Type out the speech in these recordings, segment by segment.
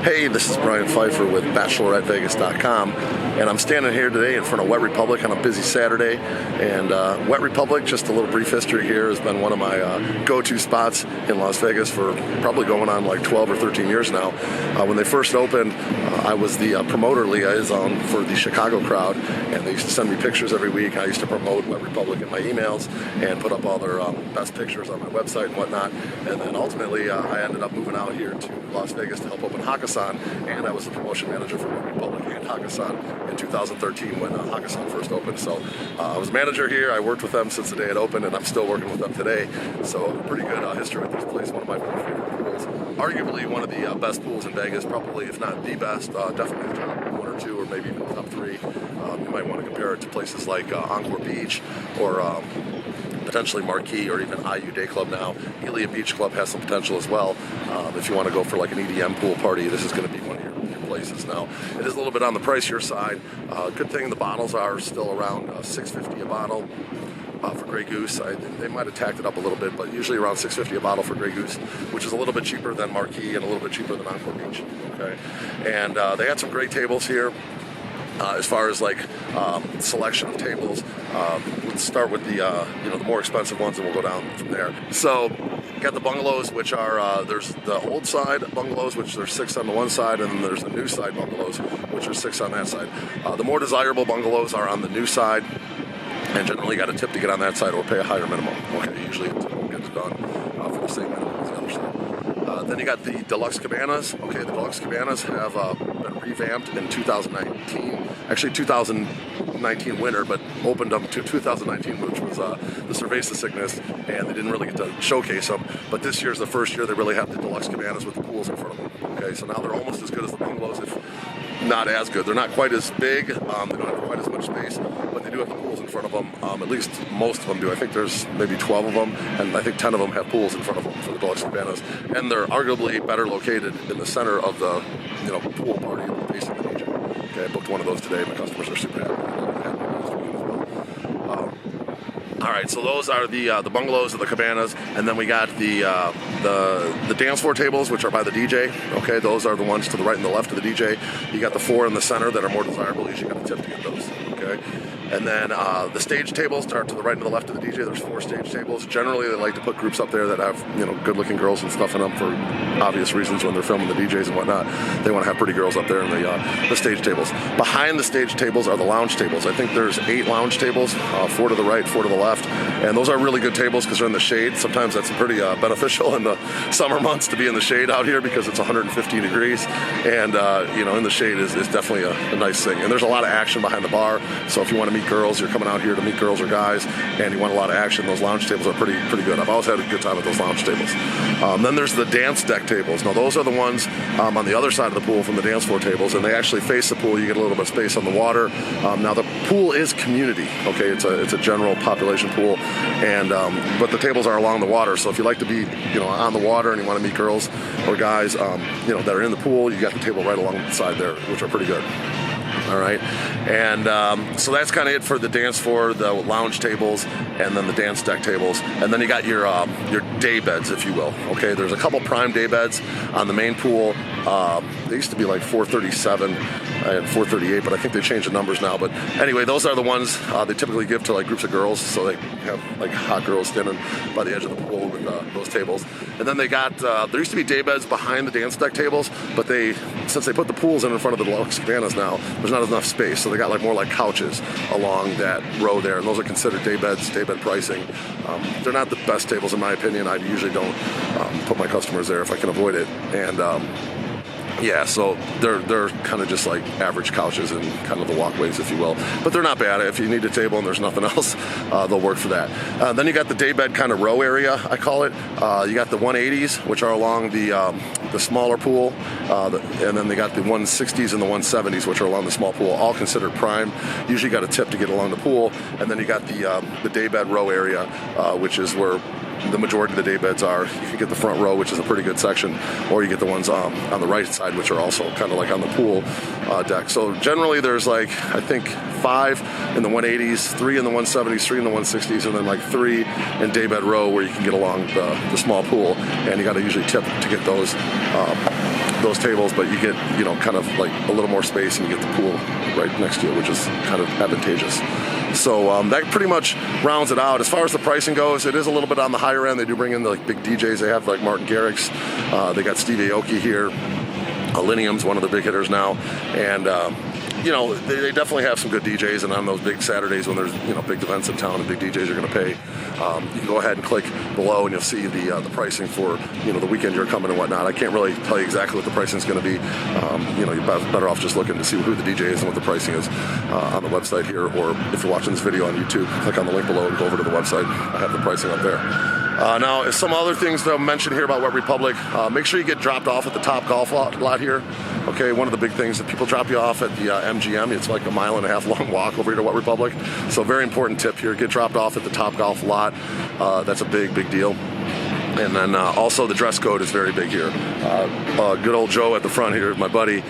Hey, this is Brian Pfeiffer with BacheloretteVegas.com, and I'm standing here today in front of Wet Republic on a busy Saturday. And Wet Republic, just a little brief history here, has been one of my go-to spots in Las Vegas for probably going on like 12 or 13 years now. When they first opened, I was the promoter liaison for the Chicago crowd, and they used to send me pictures every week. I used to promote Wet Republic in my emails and put up all their best pictures on my website and whatnot. And then ultimately, I ended up moving out here to Las Vegas to help open Hakkasan, and I was the promotion manager for Wet Republic and Hakkasan in 2013 when Hakkasan first opened. So I was manager here. I worked with them since the day it opened, and I'm still working with them today. So pretty good history with this place. One of my favorite pools. Arguably one of the best pools in Vegas, probably if not the best, definitely top one or two, or maybe even top three. You might want to compare it to places like Encore Beach or potentially Marquee or even IU Day Club now. Illenium Beach Club has some potential as well. If you want to go for like an EDM pool party, this is going to be one of your places. Now, it is a little bit on the pricier side. Good thing the bottles are still around $6.50 a bottle. For Grey Goose, they might have tacked it up a little bit, but usually around $6.50 a bottle for Grey Goose, which is a little bit cheaper than Marquee and a little bit cheaper than Encore Beach. Okay, and they had some great tables here. As far as like selection of tables, let's start with the more expensive ones, and we'll go down from there. So, you got the bungalows, which are there's the old side bungalows, which there's 6 on the one side, and then there's the new side bungalows, which are 6 on that side. The more desirable bungalows are on the new side, and generally you got a tip to get on that side or pay a higher minimum. Okay, usually it gets done for the same minimum as the other side. Then you got the Deluxe Cabanas. Okay, the Deluxe Cabanas have been revamped in 2019. Actually, 2019 winter, but opened up to 2019, which was the Cerveza sickness, and they didn't really get to showcase them. But this year's the first year they really have the Deluxe Cabanas with the pools in front of them. Okay, so now they're almost as good as the bungalows, if not as good. They're not quite as big. They don't have quite as much space, but they do have the pools in front of them. At least most of them do. I think there's maybe 12 of them, and I think 10 of them have pools in front of them for the Deluxe Cabanas. And they're arguably better located in the center of the pool party facing the DJ. Okay, I booked one of those today. My customers are super happy. All right, so those are the bungalows and the cabanas, and then we got the dance floor tables, which are by the DJ. Okay, those are the ones to the right and the left of the DJ. You got the 4 in the center that are more desirable. You usually got a tip to get those. Okay, and then the stage tables start to the right and the left of the DJ. There's 4 stage tables. Generally, they like to put groups up there that have good-looking girls and stuff in them for obvious reasons. When they're filming the DJs and whatnot, they want to have pretty girls up there in the stage tables. Behind the stage tables are the lounge tables. I think there's 8 lounge tables, 4 to the right, 4 to the left, and those are really good tables because they're in the shade. Sometimes that's pretty beneficial in the summer months to be in the shade out here because it's 115 degrees, and in the shade is definitely a nice thing. And there's a lot of action behind the bar. So if you want to meet girls, you're coming out here to meet girls or guys, and you want a lot of action, those lounge tables are pretty good. I've always had a good time at those lounge tables. Then there's the dance deck tables. Now those are the ones on the other side of the pool from the dance floor tables, and they actually face the pool. You get a little bit of space on the water. Now the pool is community. Okay, it's a general population pool, and but the tables are along the water. So if you like to be on the water and you want to meet girls or guys that are in the pool, you got the table right along the side there, which are pretty good. All right, and so that's kind of it for the dance floor, the lounge tables, and then the dance deck tables, and then you got your day beds, if you will. Okay, there's a couple prime day beds on the main pool. They used to be like 437 and 438, but I think they changed the numbers now. But anyway, those are the ones they typically give to like groups of girls, so they have like hot girls standing by the edge of the pool with those tables. And then they got there used to be day beds behind the dance deck tables, but since they put the pools in front of the Deluxe Cabanas now, there's not enough space, so they got like more like couches along that row there, and those are considered day bed pricing. They're not the best tables in my opinion. I usually don't put my customers there if I can avoid it, and yeah, so they're kind of just like average couches and kind of the walkways, if you will. But they're not bad. If you need a table and there's nothing else, they'll work for that. Then you got the daybed kind of row area, I call it. You got the 180s, which are along the smaller pool, and then they got the 160s and the 170s, which are along the small pool, all considered prime. Usually got a tip to get along the pool. And then you got the daybed row area, which is where the majority of the day beds are. You can get the front row, which is a pretty good section, or you get the ones on the right side, which are also kind of like on the pool deck. So generally there's like, I think 5 in the 180s, 3 in the 170s, 3 in the 160s, and then like 3 in day bed row where you can get along the small pool, and you got to usually tip to get those those tables, but you get, you know, kind of like a little more space, and you get the pool right next to you, which is kind of advantageous. So that pretty much rounds it out. As far as the pricing goes, it is a little bit on the higher end. They do bring in the like big DJs. They have like Martin Garrix. They got Steve Aoki here. Illenium's one of the big hitters now, and you know, they definitely have some good DJs. And on those big Saturdays when there's, you know, big events in town and big DJs are going to pay, you can go ahead and click below and you'll see the pricing for, you know, the weekend you're coming and whatnot. I can't really tell you exactly what the pricing is going to be. You know, you're better off just looking to see who the DJ is and what the pricing is on the website here, or if you're watching this video on YouTube, click on the link below and go over to the website. I have the pricing up there. Now, some other things to mention here about Wet Republic. Make sure you get dropped off at the Top Golf lot here. Okay, one of the big things that people drop you off at the MGM. It's like a 1.5 mile long walk over here to Wet Republic. So very important tip here, get dropped off at the Top Golf lot. That's a big deal. And then also the dress code is very big here. Good old Joe at the front here, my buddy,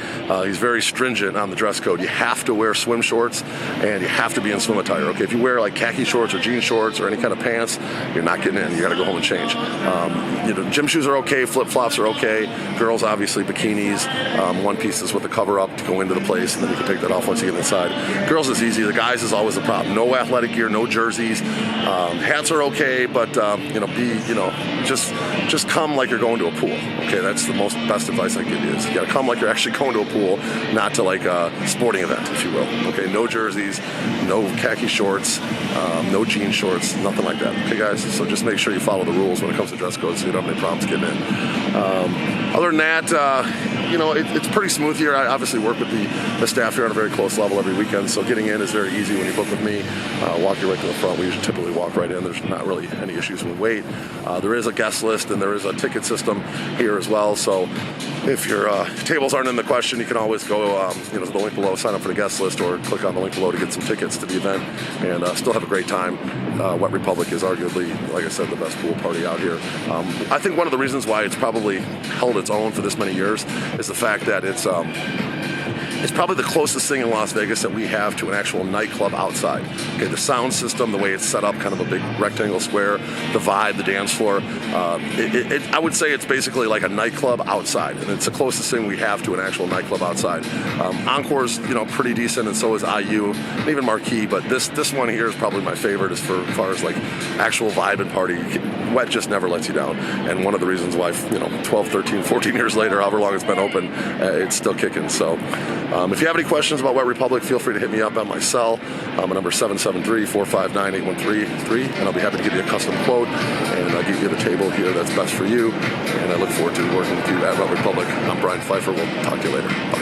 he's very stringent on the dress code. You have to wear swim shorts and you have to be in swim attire. Okay, if you wear like khaki shorts or jean shorts or any kind of pants, you're not getting in. You got to go home and change. You know, gym shoes are okay, flip flops are okay. Girls obviously bikinis, one pieces with the cover up to go into the place, and then you can take that off once you get inside. Girls is easy. The guys is always a problem. No athletic gear, no jerseys. Hats are okay, but you know, just come like you're going to a pool. Okay, that's the best advice I give you, is you gotta come like you're actually going to a pool, not to like a sporting event, if you will. Okay, no jerseys, no khaki shorts, no jean shorts, nothing like that. Okay, guys, so just make sure you follow the rules when it comes to dress code so you don't have any problems getting in. Other than that, you know, it's pretty smooth here. I obviously work with the staff here on a very close level every weekend, so getting in is very easy when you book with me. Walk you right to the front. We usually typically walk right in. There's not really any issues with wait. There is a guest list and there is a ticket system here as well, so if your tables aren't in the question, you can always go you know, to the link below, sign up for the guest list, or click on the link below to get some tickets to the event and still have a great time. Wet Republic is arguably, like I said, the best pool party out here. I think one of the reasons why it's probably held its own for this many years is the fact that it's probably the closest thing in Las Vegas that we have to an actual nightclub outside. Okay, the sound system, the way it's set up, kind of a big rectangle square, the vibe, the dance floor. I would say it's basically like a nightclub outside, and it's the closest thing we have to an actual nightclub outside. Encore's, you know, pretty decent, and so is IU, and even Marquee. But this one here is probably my favorite as far as like actual vibe and party. Wet just never lets you down, and one of the reasons why, you know, 12, 13, 14 years later, however long it's been open, it's still kicking. So if you have any questions about Wet Republic, feel free to hit me up on my cell. My number is 773-459-8133, and I'll be happy to give you a custom quote and I'll give you the table here that's best for you. And I look forward to working with you at Wet Republic. I'm Brian Pfeiffer. We'll talk to you later. Bye.